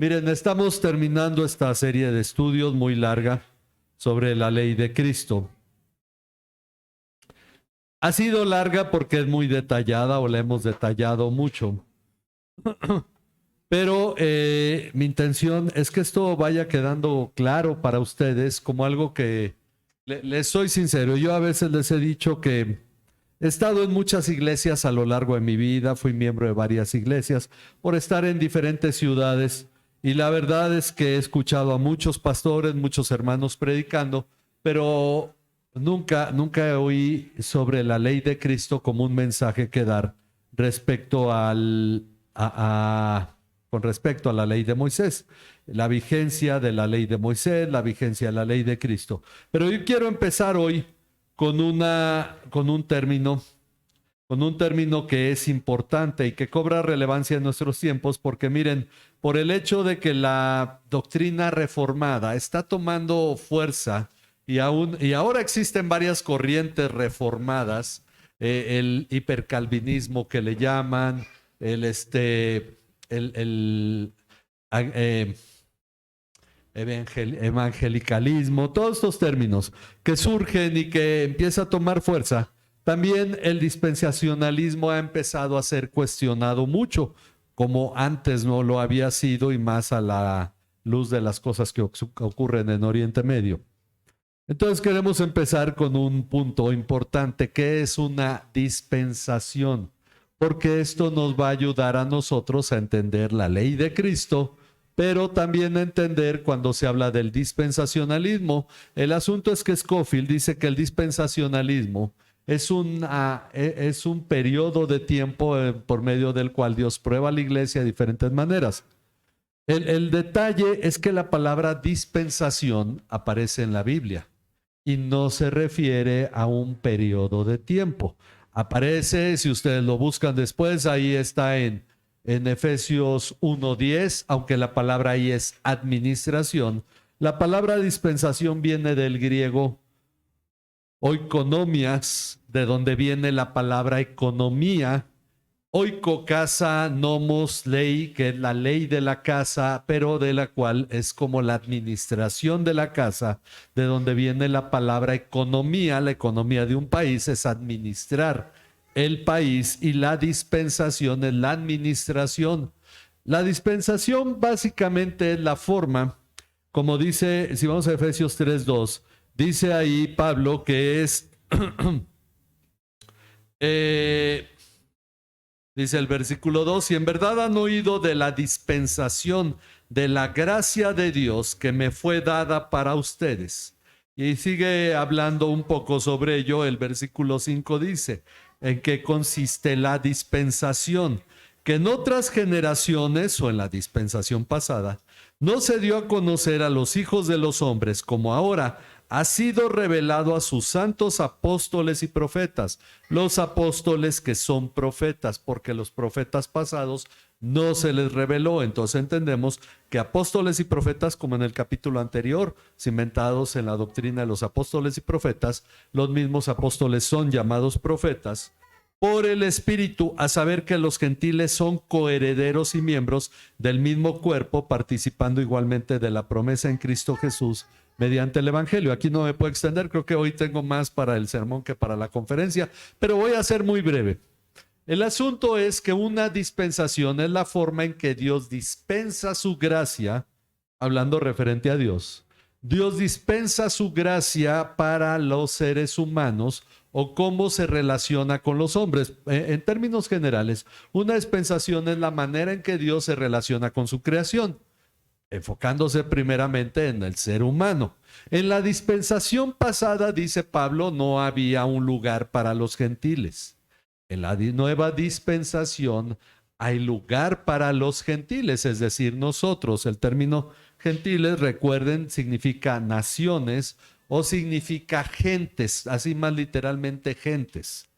Miren, estamos terminando esta serie de estudios muy larga sobre la ley de Cristo. Ha sido larga porque es muy detallada o la hemos detallado mucho. Pero mi intención es que esto vaya quedando claro para ustedes como algo que les soy sincero. Yo a veces les he dicho que he estado en muchas iglesias a lo largo de mi vida, fui miembro de varias iglesias por estar en diferentes ciudades y la verdad es que he escuchado a muchos pastores, muchos hermanos predicando, pero nunca oí sobre la ley de Cristo como un mensaje que dar respecto con respecto a la ley de Moisés, la vigencia de la ley de Moisés, la vigencia de la ley de Cristo. Pero yo quiero empezar hoy con un término que es importante y que cobra relevancia en nuestros tiempos, porque miren, por el hecho de que la doctrina reformada está tomando fuerza y ahora existen varias corrientes reformadas, el hipercalvinismo que le llaman, el eh, evangelicalismo, todos estos términos que surgen y que empieza a tomar fuerza. También el dispensacionalismo ha empezado a ser cuestionado mucho, como antes no lo había sido y más a la luz de las cosas que ocurren en Oriente Medio. Entonces queremos empezar con un punto importante, que es una dispensación, porque esto nos va a ayudar a nosotros a entender la ley de Cristo, pero también a entender cuando se habla del dispensacionalismo. El asunto es que Scofield dice que el dispensacionalismo es un periodo de tiempo por medio del cual Dios prueba a la iglesia de diferentes maneras. El detalle es que la palabra dispensación aparece en la Biblia y no se refiere a un periodo de tiempo. Aparece, si ustedes lo buscan después, ahí está en Efesios 1:10, aunque la palabra ahí es administración. La palabra dispensación viene del griego oikonomias, de donde viene la palabra economía. Oiko, casa, nomos, ley, que es la ley de la casa, pero de la cual es como la administración de la casa, de donde viene la palabra economía. La economía de un país es administrar el país y la dispensación es la administración. La dispensación básicamente es la forma, como dice, si vamos a Efesios 3:2, dice ahí Pablo que es... Dice el versículo 2, si en verdad han oído de la dispensación de la gracia de Dios que me fue dada para ustedes. Y sigue hablando un poco sobre ello. El versículo 5 dice, ¿en qué consiste la dispensación? Que en otras generaciones o en la dispensación pasada no se dio a conocer a los hijos de los hombres como ahora ha sido revelado a sus santos apóstoles y profetas, los apóstoles que son profetas, porque los profetas pasados no se les reveló. Entonces entendemos que apóstoles y profetas, como en el capítulo anterior, cimentados en la doctrina de los apóstoles y profetas, los mismos apóstoles son llamados profetas por el Espíritu, a saber que los gentiles son coherederos y miembros del mismo cuerpo, participando igualmente de la promesa en Cristo Jesús mediante el Evangelio. Aquí no me puedo extender, creo que hoy tengo más para el sermón que para la conferencia, pero voy a ser muy breve. El asunto es que una dispensación es la forma en que Dios dispensa su gracia, hablando referente a Dios. Dios dispensa su gracia para los seres humanos o cómo se relaciona con los hombres. En términos generales, una dispensación es la manera en que Dios se relaciona con su creación, enfocándose primeramente en el ser humano. En la dispensación pasada, dice Pablo, no había un lugar para los gentiles. En la nueva dispensación hay lugar para los gentiles, es decir, nosotros. El término gentiles, recuerden, significa naciones o significa gentes, así más literalmente gentes.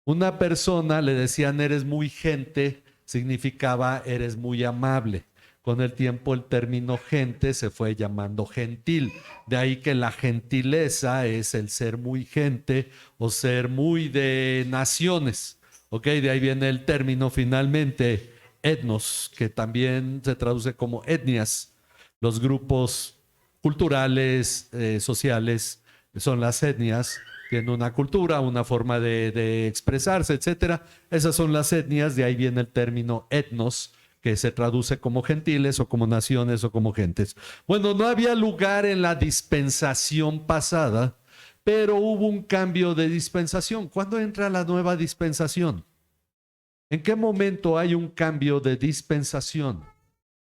Una persona, le decían, eres muy gente, significaba eres muy amable. Con el tiempo el término gente se fue llamando gentil. De ahí que la gentileza es el ser muy gente o ser muy de naciones. Ok, de ahí viene el término finalmente etnos, que también se traduce como etnias. Los grupos culturales, sociales, son las etnias. Tienen una cultura, una forma de expresarse, etcétera. Esas son las etnias, de ahí viene el término etnos, que se traduce como gentiles o como naciones o como gentes. Bueno, no había lugar en la dispensación pasada, pero hubo un cambio de dispensación. ¿Cuándo entra la nueva dispensación? ¿En qué momento hay un cambio de dispensación?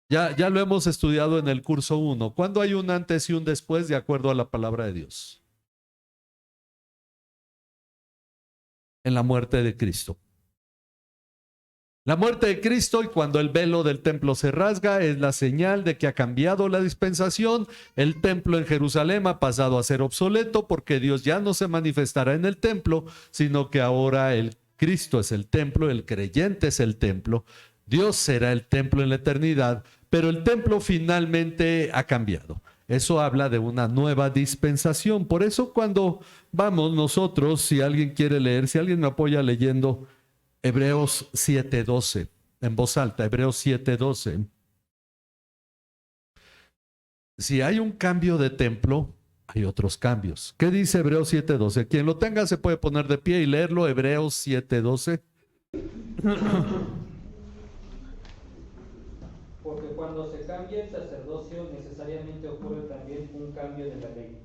Ya lo hemos estudiado en el curso 1. ¿Cuándo hay un antes y un después de acuerdo a la palabra de Dios? En la muerte de Cristo. La muerte de Cristo, y cuando el velo del templo se rasga, es la señal de que ha cambiado la dispensación. El templo en Jerusalén ha pasado a ser obsoleto porque Dios ya no se manifestará en el templo, sino que ahora el Cristo es el templo, el creyente es el templo. Dios será el templo en la eternidad, pero el templo finalmente ha cambiado. Eso habla de una nueva dispensación. Por eso cuando vamos nosotros, si alguien quiere leer, si alguien me apoya leyendo Hebreos 7:12, en voz alta, Hebreos 7:12. Si hay un cambio de templo, hay otros cambios. ¿Qué dice Hebreos 7:12? Quien lo tenga se puede poner de pie y leerlo, Hebreos 7:12. Porque cuando se cambia el sacerdocio, necesariamente ocurre también un cambio de la ley.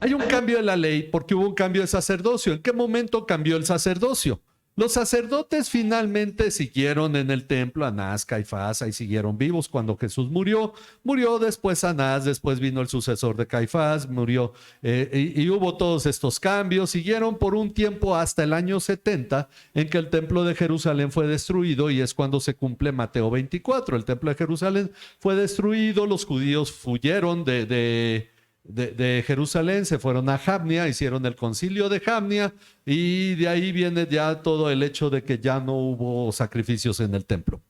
Hay un cambio de la ley porque hubo un cambio de sacerdocio. ¿En qué momento cambió el sacerdocio? Los sacerdotes finalmente siguieron en el templo, Anás, Caifás, ahí siguieron vivos cuando Jesús murió. Murió después Anás, después vino el sucesor de Caifás, murió y hubo todos estos cambios. Siguieron por un tiempo hasta el año 70 en que el templo de Jerusalén fue destruido y es cuando se cumple Mateo 24. El templo de Jerusalén fue destruido, los judíos huyeron de Jerusalén, se fueron a Jamnia, hicieron el concilio de Jamnia y de ahí viene ya todo el hecho de que ya no hubo sacrificios en el templo.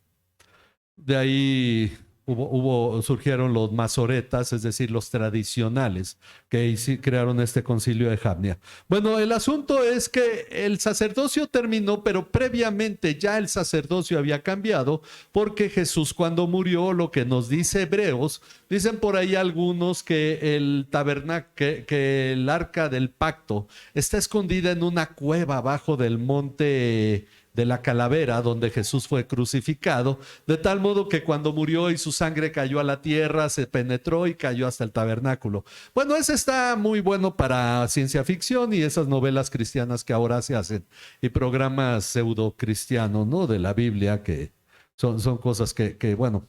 De ahí surgieron los masoretas, es decir, los tradicionales, que crearon este concilio de Jamnia. Bueno, el asunto es que el sacerdocio terminó, pero previamente ya el sacerdocio había cambiado, porque Jesús cuando murió, lo que nos dice Hebreos, dicen por ahí algunos que el tabernáculo, que el arca del pacto está escondida en una cueva abajo del monte de la calavera donde Jesús fue crucificado, de tal modo que cuando murió y su sangre cayó a la tierra, se penetró y cayó hasta el tabernáculo. Bueno, ese está muy bueno para ciencia ficción y esas novelas cristianas que ahora se hacen y programas pseudo cristianos, ¿no? De la Biblia, que son cosas que bueno,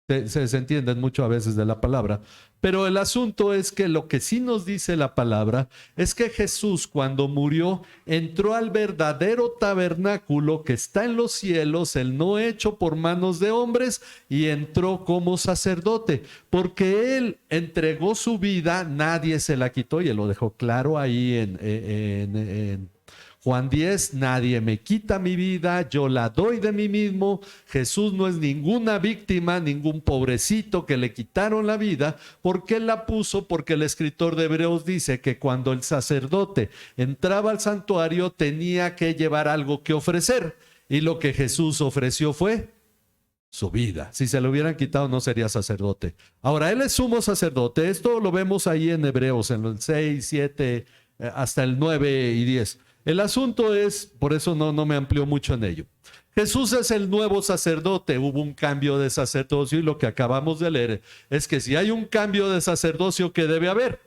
se entienden mucho a veces de la palabra, pero el asunto es que lo que sí nos dice la palabra es que Jesús cuando murió entró al verdadero tabernáculo que está en los cielos, el no hecho por manos de hombres, y entró como sacerdote, porque él entregó su vida, nadie se la quitó, y él lo dejó claro ahí en Juan 10, nadie me quita mi vida, yo la doy de mí mismo. Jesús no es ninguna víctima, ningún pobrecito que le quitaron la vida. ¿Por qué la puso? Porque el escritor de Hebreos dice que cuando el sacerdote entraba al santuario tenía que llevar algo que ofrecer. Y lo que Jesús ofreció fue su vida. Si se lo hubieran quitado no sería sacerdote. Ahora, él es sumo sacerdote. Esto lo vemos ahí en Hebreos, en los 6, 7, hasta el 9 y 10. El asunto es, por eso no me amplió mucho en ello. Jesús es el nuevo sacerdote, hubo un cambio de sacerdocio y lo que acabamos de leer es que si hay un cambio de sacerdocio, ¿qué debe haber?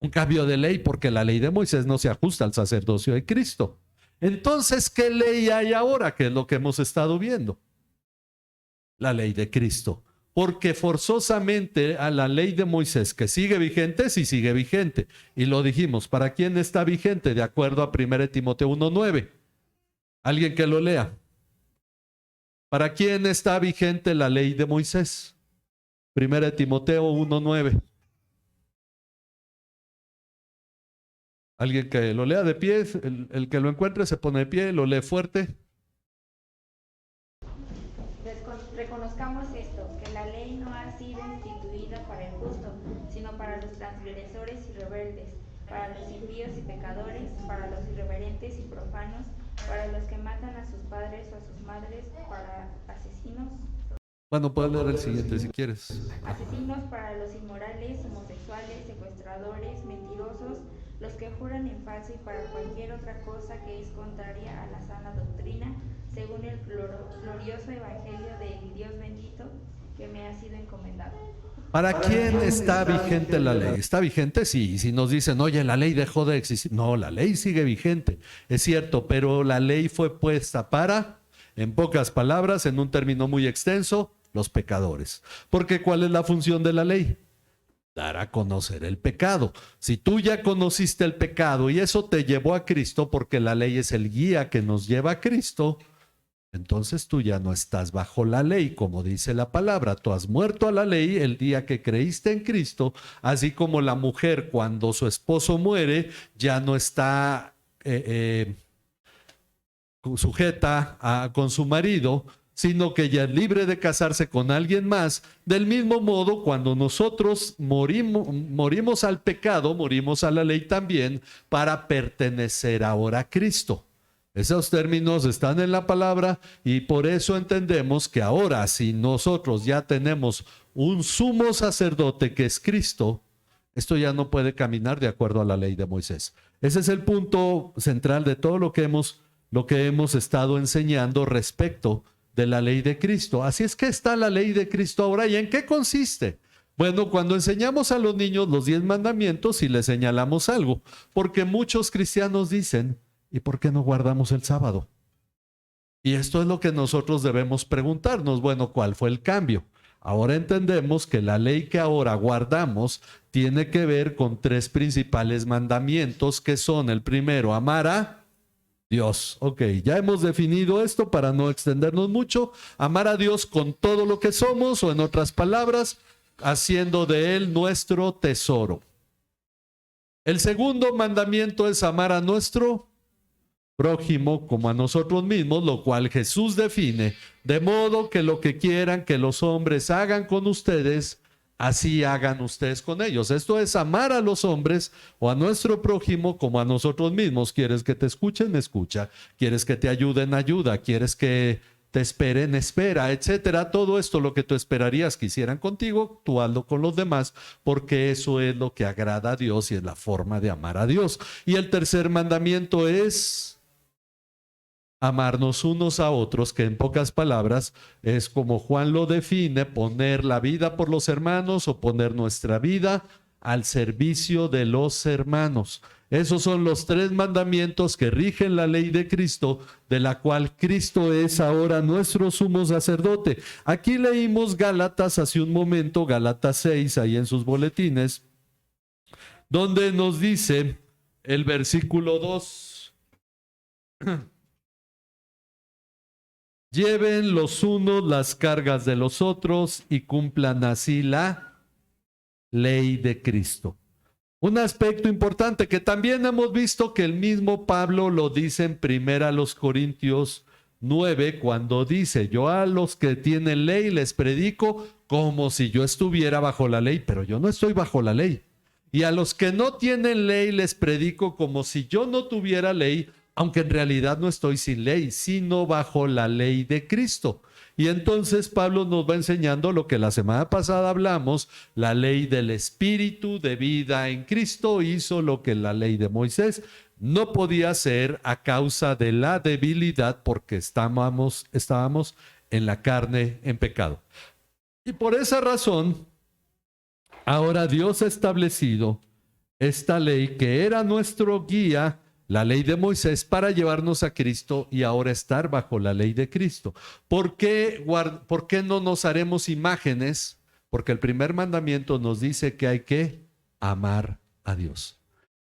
Un cambio de ley, porque la ley de Moisés no se ajusta al sacerdocio de Cristo. Entonces, ¿qué ley hay ahora? Que es lo que hemos estado viendo. La ley de Cristo. Porque forzosamente a la ley de Moisés, que sigue vigente, sí sigue vigente. Y lo dijimos, ¿para quién está vigente? De acuerdo a 1 Timoteo 1:9. Alguien que lo lea. ¿Para quién está vigente la ley de Moisés? 1 Timoteo 1:9. Alguien que lo lea de pie, el que lo encuentre se pone de pie, lo lee fuerte. Reconozcamos esto, que la ley no ha sido instituida para el justo, sino para los transgresores y rebeldes, para los impíos y pecadores, para los irreverentes y profanos, para los que matan a sus padres o a sus madres, para asesinos, Bueno, puedes leer el siguiente si quieres. asesinos, para los inmorales, homosexuales, secuestradores, mentirosos, los que juran en falso y para cualquier otra cosa que es contraria a la sana doctrina, según el glorioso evangelio del Dios bendito que me ha sido encomendado. ¿Para quién está vigente la ley? ¿Está vigente? Sí. Y si nos dicen, oye, la ley dejó de existir. No, la ley sigue vigente. Es cierto, pero la ley fue puesta para, en pocas palabras, en un término muy extenso, los pecadores. Porque ¿cuál es la función de la ley? Dar a conocer el pecado. Si tú ya conociste el pecado y eso te llevó a Cristo, porque la ley es el guía que nos lleva a Cristo, entonces tú ya no estás bajo la ley, como dice la palabra. Tú has muerto a la ley el día que creíste en Cristo, así como la mujer cuando su esposo muere ya no está sujeta con su marido, sino que ya es libre de casarse con alguien más. Del mismo modo, cuando nosotros morimos al pecado, morimos a la ley también para pertenecer ahora a Cristo. Esos términos están en la palabra y por eso entendemos que ahora, si nosotros ya tenemos un sumo sacerdote que es Cristo, esto ya no puede caminar de acuerdo a la ley de Moisés. Ese es el punto central de todo lo que hemos estado enseñando respecto de la ley de Cristo. Así es que está la ley de Cristo ahora. ¿Y en qué consiste? Bueno, cuando enseñamos a los niños los 10 mandamientos y les señalamos algo, porque muchos cristianos dicen, ¿y por qué no guardamos el sábado? Y esto es lo que nosotros debemos preguntarnos. Bueno, ¿cuál fue el cambio? Ahora entendemos que la ley que ahora guardamos tiene que ver con 3 principales mandamientos, que son: el primero, amar a Dios. Ok, ya hemos definido esto para no extendernos mucho. Amar a Dios con todo lo que somos, o en otras palabras, haciendo de Él nuestro tesoro. El segundo mandamiento es amar a nuestro prójimo como a nosotros mismos, lo cual Jesús define, de modo que lo que quieran que los hombres hagan con ustedes, así hagan ustedes con ellos. Esto es amar a los hombres o a nuestro prójimo como a nosotros mismos. ¿Quieres que te escuchen? Escucha. ¿Quieres que te ayuden? Ayuda. ¿Quieres que te esperen? Espera, etcétera. Todo esto, lo que tú esperarías que hicieran contigo, tú hazlo con los demás, porque eso es lo que agrada a Dios y es la forma de amar a Dios. Y el tercer mandamiento es amarnos unos a otros, que en pocas palabras es, como Juan lo define, poner la vida por los hermanos o poner nuestra vida al servicio de los hermanos. Esos son los 3 mandamientos que rigen la ley de Cristo, de la cual Cristo es ahora nuestro sumo sacerdote. Aquí leímos Gálatas hace un momento, Gálatas 6, ahí en sus boletines, donde nos dice el versículo 2. Lleven los unos las cargas de los otros y cumplan así la ley de Cristo. Un aspecto importante que también hemos visto que el mismo Pablo lo dice en 1 Corintios 9, cuando dice: yo a los que tienen ley les predico como si yo estuviera bajo la ley, pero yo no estoy bajo la ley. Y a los que no tienen ley les predico como si yo no tuviera ley, aunque en realidad no estoy sin ley, sino bajo la ley de Cristo. Y entonces Pablo nos va enseñando lo que la semana pasada hablamos: la ley del Espíritu de vida en Cristo hizo lo que la ley de Moisés no podía hacer a causa de la debilidad, porque estábamos en la carne, en pecado. Y por esa razón, ahora Dios ha establecido esta ley que era nuestro guía, la ley de Moisés, para llevarnos a Cristo y ahora estar bajo la ley de Cristo. ¿Por qué no nos haremos imágenes? Porque el primer mandamiento nos dice que hay que amar a Dios.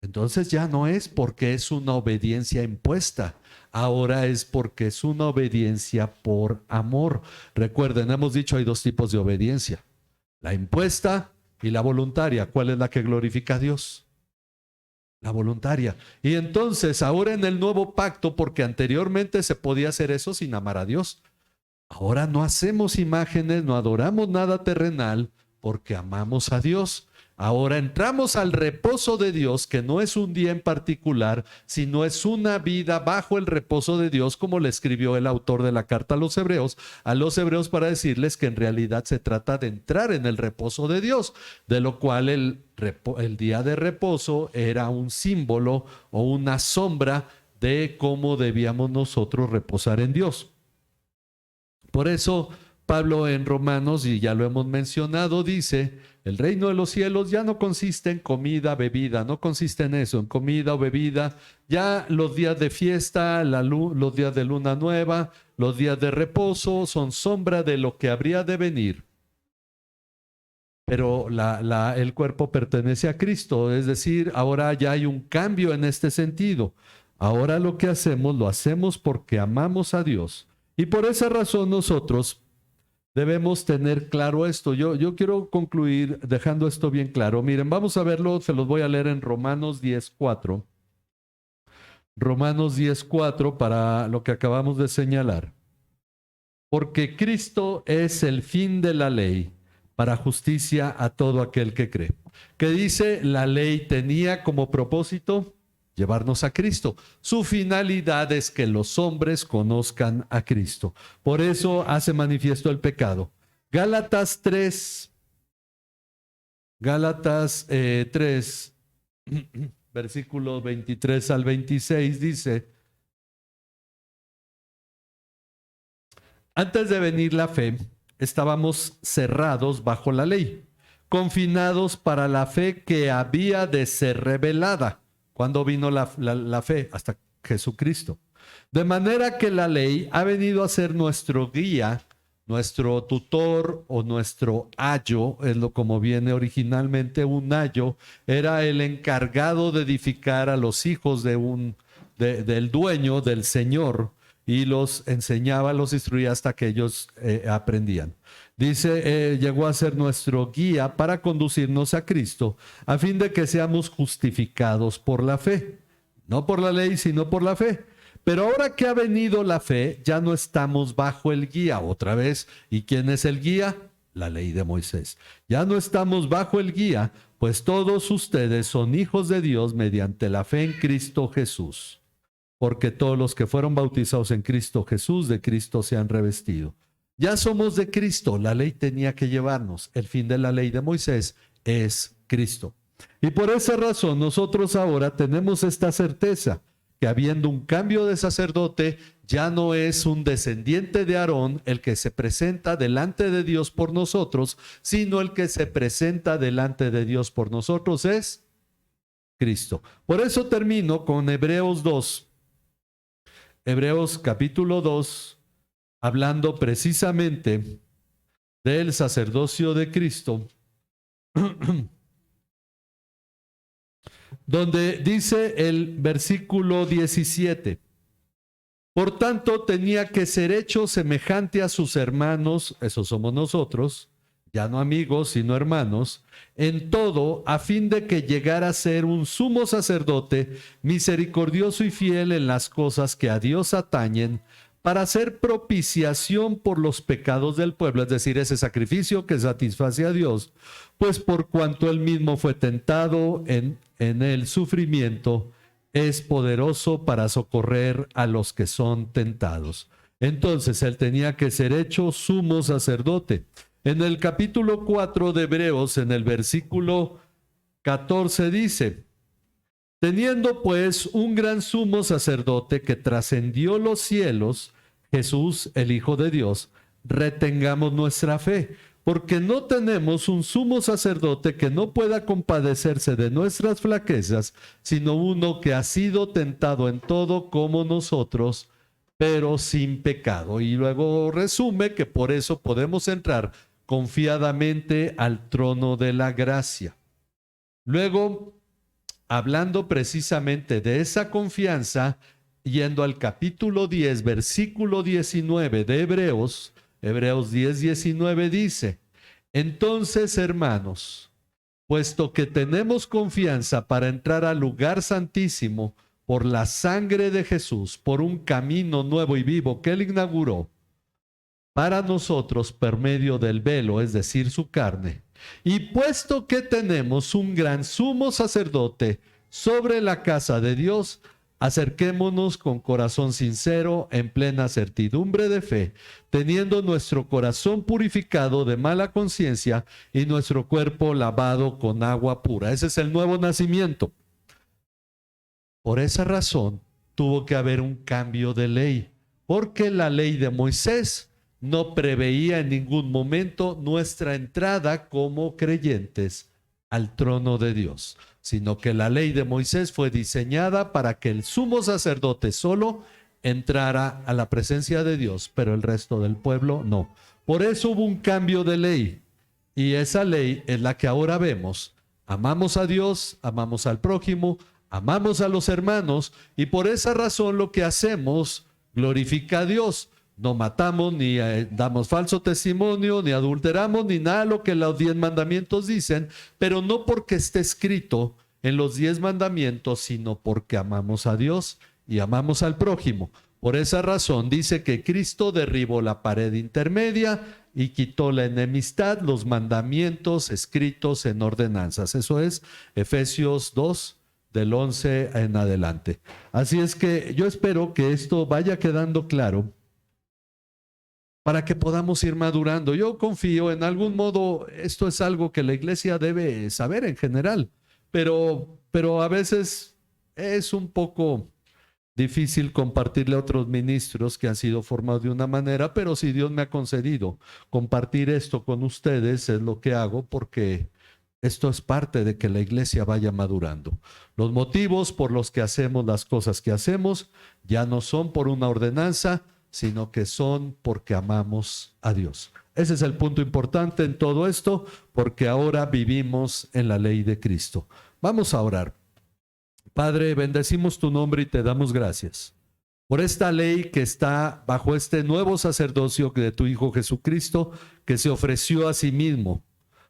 Entonces ya no es porque es una obediencia impuesta, ahora es porque es una obediencia por amor. Recuerden, hemos dicho hay 2 tipos de obediencia: la impuesta y la voluntaria. ¿Cuál es la que glorifica a Dios? La voluntaria. Y entonces ahora en el nuevo pacto, porque anteriormente se podía hacer eso sin amar a Dios, ahora no hacemos imágenes, no adoramos nada terrenal, porque amamos a Dios. Ahora entramos al reposo de Dios, que no es un día en particular, sino es una vida bajo el reposo de Dios, como le escribió el autor de la carta a los Hebreos para decirles que en realidad se trata de entrar en el reposo de Dios, de lo cual el día de reposo era un símbolo o una sombra de cómo debíamos nosotros reposar en Dios. Por eso Pablo en Romanos, y ya lo hemos mencionado, dice: el reino de los cielos ya no consiste en comida, bebida, no consiste en eso, en comida o bebida. Ya los días de fiesta, los días de luna nueva, los días de reposo son sombra de lo que habría de venir. Pero el cuerpo pertenece a Cristo, es decir, ahora ya hay un cambio en este sentido. Ahora lo que hacemos, lo hacemos porque amamos a Dios. Y por esa razón nosotros debemos tener claro esto. Yo quiero concluir dejando esto bien claro. Miren, vamos a verlo, se los voy a leer en Romanos 10:4. Romanos 10:4 para lo que acabamos de señalar. Porque Cristo es el fin de la ley para justicia a todo aquel que cree. ¿Qué dice? La ley tenía como propósito llevarnos a Cristo. Su finalidad es que los hombres conozcan a Cristo. Por eso hace manifiesto el pecado. Gálatas 3, versículos 23 al 26 dice: antes de venir la fe, estábamos cerrados bajo la ley, confinados para la fe que había de ser revelada. ¿Cuándo vino la fe? Hasta Jesucristo. De manera que la ley ha venido a ser nuestro guía, nuestro tutor o nuestro ayo, es lo como viene originalmente. Un ayo era el encargado de edificar a los hijos del dueño, del señor, y los enseñaba, los instruía hasta que ellos aprendían. Dice, llegó a ser nuestro guía para conducirnos a Cristo, a fin de que seamos justificados por la fe. No por la ley, sino por la fe. Pero ahora que ha venido la fe, ya no estamos bajo el guía otra vez. ¿Y quién es el guía? La ley de Moisés. Ya no estamos bajo el guía, pues todos ustedes son hijos de Dios mediante la fe en Cristo Jesús. Porque todos los que fueron bautizados en Cristo Jesús, de Cristo se han revestido. Ya somos de Cristo, la ley tenía que llevarnos. El fin de la ley de Moisés es Cristo. Y por esa razón nosotros ahora tenemos esta certeza, que habiendo un cambio de sacerdote, ya no es un descendiente de Aarón el que se presenta delante de Dios por nosotros, sino el que se presenta delante de Dios por nosotros es Cristo. Por eso termino con Hebreos 2. Hebreos capítulo 2. Hablando precisamente del sacerdocio de Cristo, donde dice el versículo 17: por tanto tenía que ser hecho semejante a sus hermanos, esos somos nosotros, ya no amigos sino hermanos, en todo, a fin de que llegara a ser un sumo sacerdote misericordioso y fiel en las cosas que a Dios atañen, para hacer propiciación por los pecados del pueblo, es decir, ese sacrificio que satisface a Dios, pues por cuanto él mismo fue tentado en el sufrimiento, es poderoso para socorrer a los que son tentados. Entonces él tenía que ser hecho sumo sacerdote. En el capítulo 4 de Hebreos, en el versículo 14 dice: teniendo pues un gran sumo sacerdote que trascendió los cielos, Jesús, el Hijo de Dios, retengamos nuestra fe, porque no tenemos un sumo sacerdote que no pueda compadecerse de nuestras flaquezas, sino uno que ha sido tentado en todo como nosotros, pero sin pecado. Y luego resume que por eso podemos entrar confiadamente al trono de la gracia. Luego, hablando precisamente de esa confianza, yendo al capítulo 10, versículo 19 de Hebreos 10, 19 dice: entonces, hermanos, puesto que tenemos confianza para entrar al lugar santísimo por la sangre de Jesús, por un camino nuevo y vivo que él inauguró para nosotros por medio del velo, es decir, su carne, Y puesto que tenemos un gran sumo sacerdote sobre la casa de Dios, acerquémonos con corazón sincero, en plena certidumbre de fe, teniendo nuestro corazón purificado de mala conciencia y nuestro cuerpo lavado con agua pura. Ese es el nuevo nacimiento. Por esa razón tuvo que haber un cambio de ley, porque la ley de Moisés no preveía en ningún momento nuestra entrada como creyentes al trono de Dios, sino que la ley de Moisés fue diseñada para que el sumo sacerdote solo entrara a la presencia de Dios, pero el resto del pueblo no. Por eso hubo un cambio de ley, y esa ley es la que ahora vemos. Amamos a Dios, amamos al prójimo, amamos a los hermanos, y por esa razón lo que hacemos glorifica a Dios. No matamos, ni damos falso testimonio, ni adulteramos, ni nada de lo que los 10 mandamientos dicen, pero no porque esté escrito en los 10 mandamientos, sino porque amamos a Dios y amamos al prójimo. Por esa razón dice que Cristo derribó la pared intermedia y quitó la enemistad, los mandamientos escritos en ordenanzas. Eso es Efesios 2, del 11 en adelante. Así es que yo espero que esto vaya quedando claro para que podamos ir madurando. Yo confío, en algún modo, esto es algo que la iglesia debe saber en general, pero a veces es un poco difícil compartirle a otros ministros que han sido formados de una manera, pero si Dios me ha concedido compartir esto con ustedes, es lo que hago, porque esto es parte de que la iglesia vaya madurando. Los motivos por los que hacemos las cosas que hacemos ya no son por una ordenanza, sino que son porque amamos a Dios. Ese es el punto importante en todo esto, porque ahora vivimos en la ley de Cristo. Vamos a orar. Padre, bendecimos tu nombre y te damos gracias por esta ley que está bajo este nuevo sacerdocio de tu Hijo Jesucristo, que se ofreció a sí mismo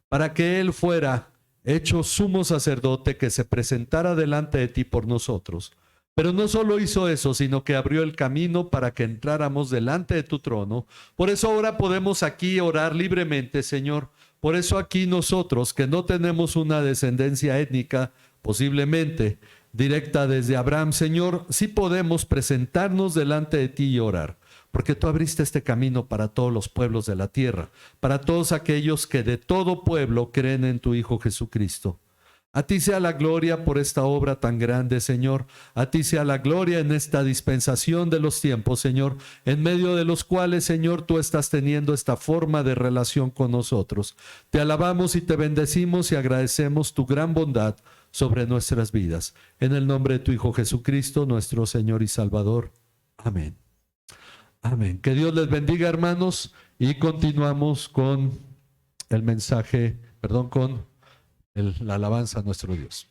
para que Él fuera hecho sumo sacerdote, que se presentara delante de ti por nosotros. Pero no solo hizo eso, sino que abrió el camino para que entráramos delante de tu trono. Por eso ahora podemos aquí orar libremente, Señor. Por eso aquí nosotros, que no tenemos una descendencia étnica, posiblemente directa desde Abraham, Señor, sí podemos presentarnos delante de ti y orar. Porque tú abriste este camino para todos los pueblos de la tierra, para todos aquellos que de todo pueblo creen en tu Hijo Jesucristo. A ti sea la gloria por esta obra tan grande, Señor. A ti sea la gloria en esta dispensación de los tiempos, Señor, en medio de los cuales, Señor, tú estás teniendo esta forma de relación con nosotros. Te alabamos y te bendecimos y agradecemos tu gran bondad sobre nuestras vidas. En el nombre de tu Hijo Jesucristo, nuestro Señor y Salvador. Amén. Amén. Que Dios les bendiga, hermanos, y continuamos con el mensaje, con la alabanza a nuestro Dios.